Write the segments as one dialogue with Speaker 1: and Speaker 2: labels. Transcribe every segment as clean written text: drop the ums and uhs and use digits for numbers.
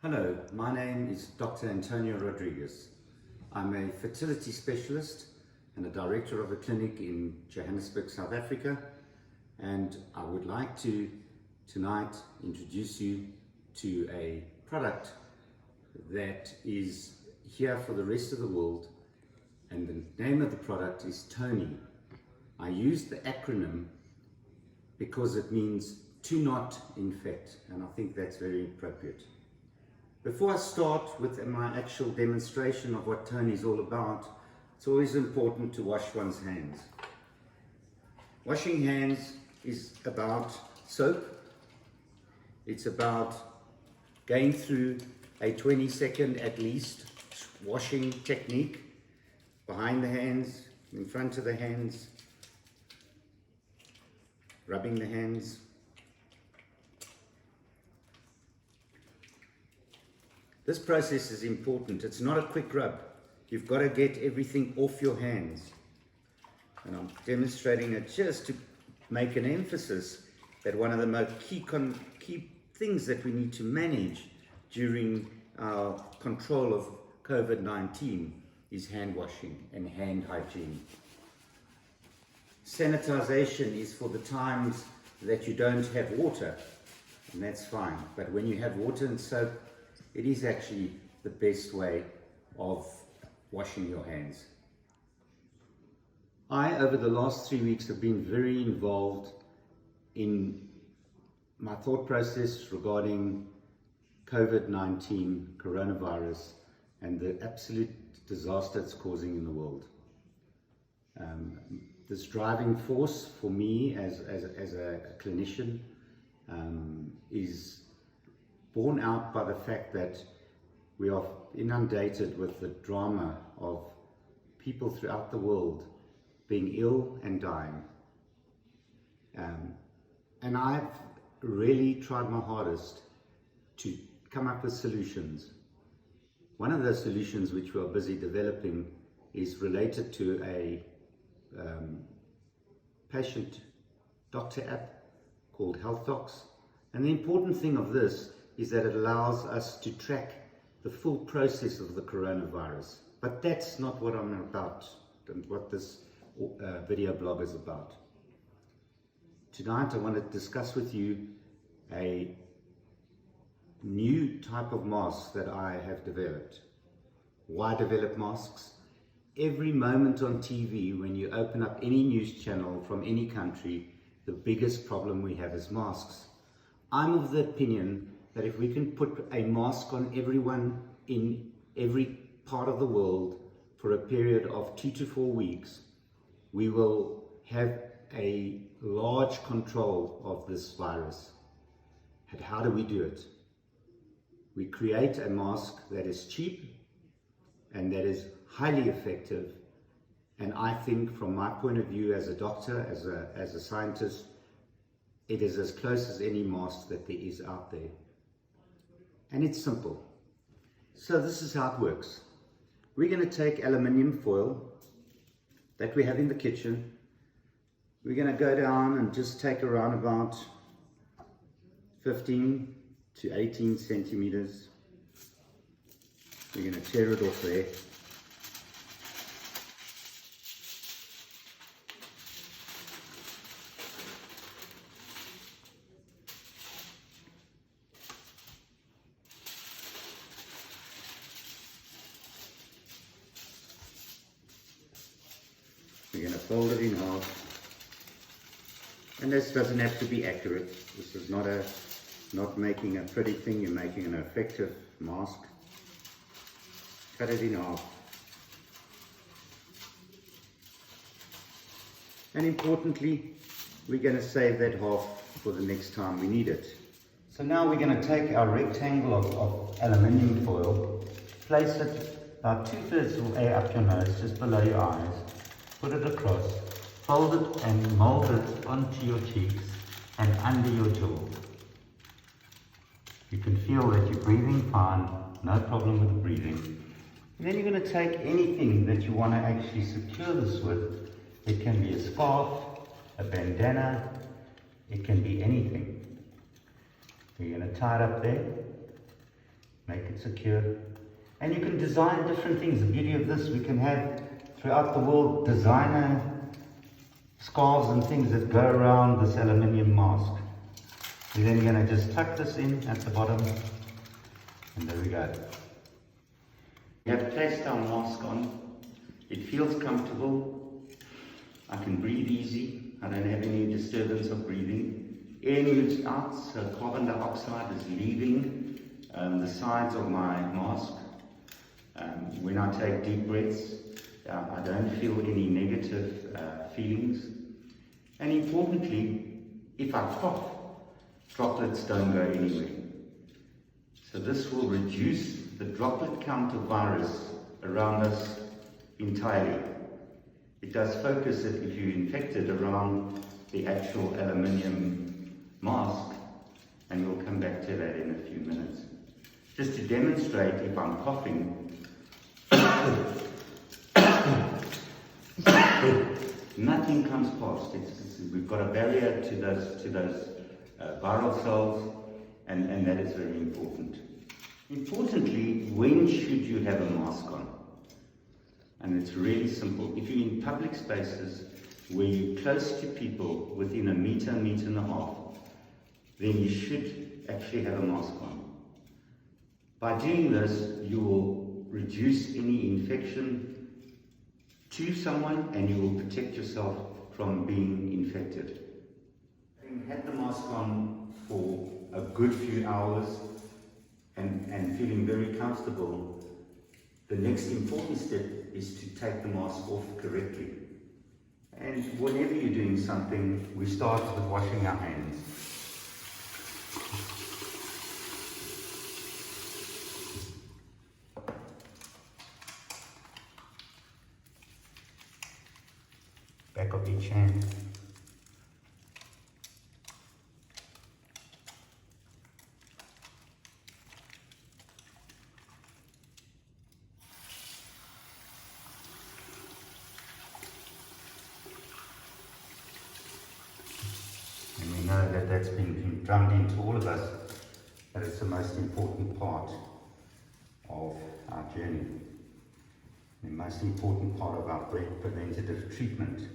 Speaker 1: Hello, my name is Dr. Antonio Rodriguez. I'm a fertility specialist and a director of a clinic in Johannesburg, South Africa, and I would like to tonight introduce you to a product that is here for the rest of the world, and the name of the product is Tony. I use the acronym because it means to not infect, and I think that's very appropriate. Before I start with my actual demonstration of what Tony is all about, it's always important to wash one's hands. Washing hands is about soap. It's about going through a 20-second at least washing technique behind the hands, in front of the hands, rubbing the hands. This process is important. It's not a quick rub. You've got to get everything off your hands. And I'm demonstrating it just to make an emphasis that one of the most key things that we need to manage during our control of COVID-19 is hand washing and hand hygiene. Sanitization is for the times that you don't have water, and that's fine. But when you have water and soap, it is actually the best way of washing your hands. Over the last 3 weeks, have been very involved in my thought process regarding COVID-19, coronavirus, and the absolute disaster it's causing in the world. This driving force for me as a clinician is borne out by the fact that we are inundated with the drama of people throughout the world being ill and dying. And I've really tried my hardest to come up with solutions. One of those solutions which we are busy developing is related to a patient doctor app called Health Docs. And the important thing of this is that it allows us to track the full process of the coronavirus. But that's not what I'm about and what this video blog is about. Tonight I want to discuss with you a new type of mask that I have developed. Why develop masks? Every moment on TV, when you open up any news channel from any country, the biggest problem we have is masks. I'm of the opinion that if we can put a mask on everyone in every part of the world for a period of 2 to 4 weeks, we will have a large control of this virus. And how do we do it? We create a mask that is cheap and that is highly effective, and I think from my point of view as a doctor, as a scientist, it is as close as any mask that there is out there. And it's simple. So this is how it works. We're going to take aluminium foil that we have in the kitchen. We're going to go down and just take around about 15 to 18 centimeters. We're going to tear it off there. We're going to fold it in half, and this doesn't have to be accurate. This is not making a pretty thing, you're making an effective mask. Cut it in half. And importantly, we're going to save that half for the next time we need it. So now we're going to take our rectangle of aluminium foil, place it about 2/3 of the way up your nose, just below your eyes. Put it across, fold it and mold it onto your cheeks and under your jaw. You can feel that you're breathing fine, no problem with breathing. And then you're going to take anything that you want to actually secure this with. It can be a scarf, a bandana, it can be anything. You're going to tie it up there, make secure. And you can design different things. The beauty of this, we can have throughout the world designer scarves and things that go around this aluminium mask. We're then going to just tuck this in at the bottom, and there we go. We have placed our mask on. It feels comfortable. I can breathe easy. I don't have any disturbance of breathing. Air moves out, so carbon dioxide is leaving the sides of my mask. When I take deep breaths, I don't feel any negative feelings. And importantly, if I cough, droplets don't go anywhere. So this will reduce the droplet count of virus around us entirely. It does focus it if you're infected around the actual aluminium mask, and we'll come back to that in a few minutes. Just to demonstrate, if I'm coughing, nothing comes past. We've got a barrier to those viral cells, and that is very important. Importantly, when should you have a mask on? And it's really simple. If you're in public spaces where you're close to people within a meter and a half, then you should actually have a mask on. By doing this, you will reduce any infection to someone, and you will protect yourself from being infected. Having had the mask on for a good few hours and feeling very comfortable, the next important step is to take the mask off correctly. And whenever you're doing something, we start with washing our hands. Back of each hand. And we know that that's been drummed into all of us, that it's the most important part of our journey. The most important part of our preventative treatment.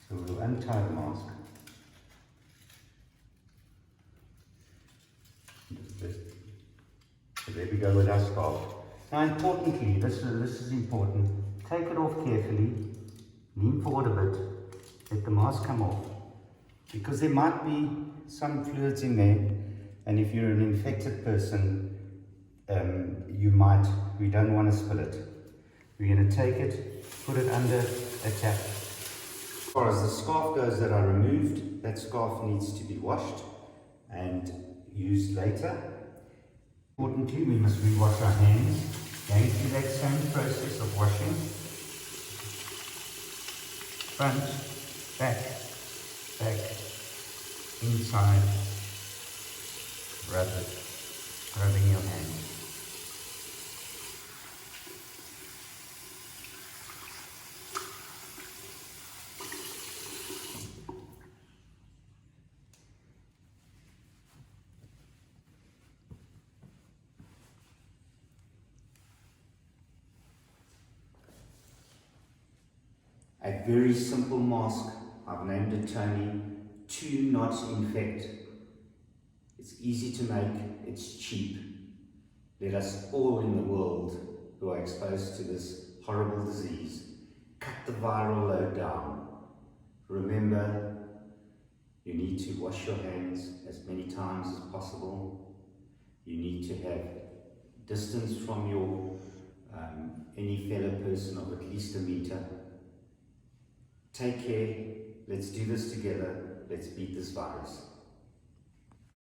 Speaker 1: So we'll untie the mask. So there we go with our scarf. Now importantly, this is important, take it off carefully, lean forward a bit, let the mask come off. Because there might be some fluids in there, and if you're an infected person, we don't want to spill it. We're going to take it, put it under a tap. As far as the scarf goes that I removed, that scarf needs to be washed and used later. Importantly, we must rewash our hands, going through that same process of washing. Front, back, inside, rubbing your hands. A very simple mask, I've named it Tony, to not infect. It's easy to make, it's cheap. Let us all in the world who are exposed to this horrible disease cut the viral load down. Remember, you need to wash your hands as many times as possible. You need to have distance from your any fellow person of at least a meter. Take care, let's do this together, let's beat this virus.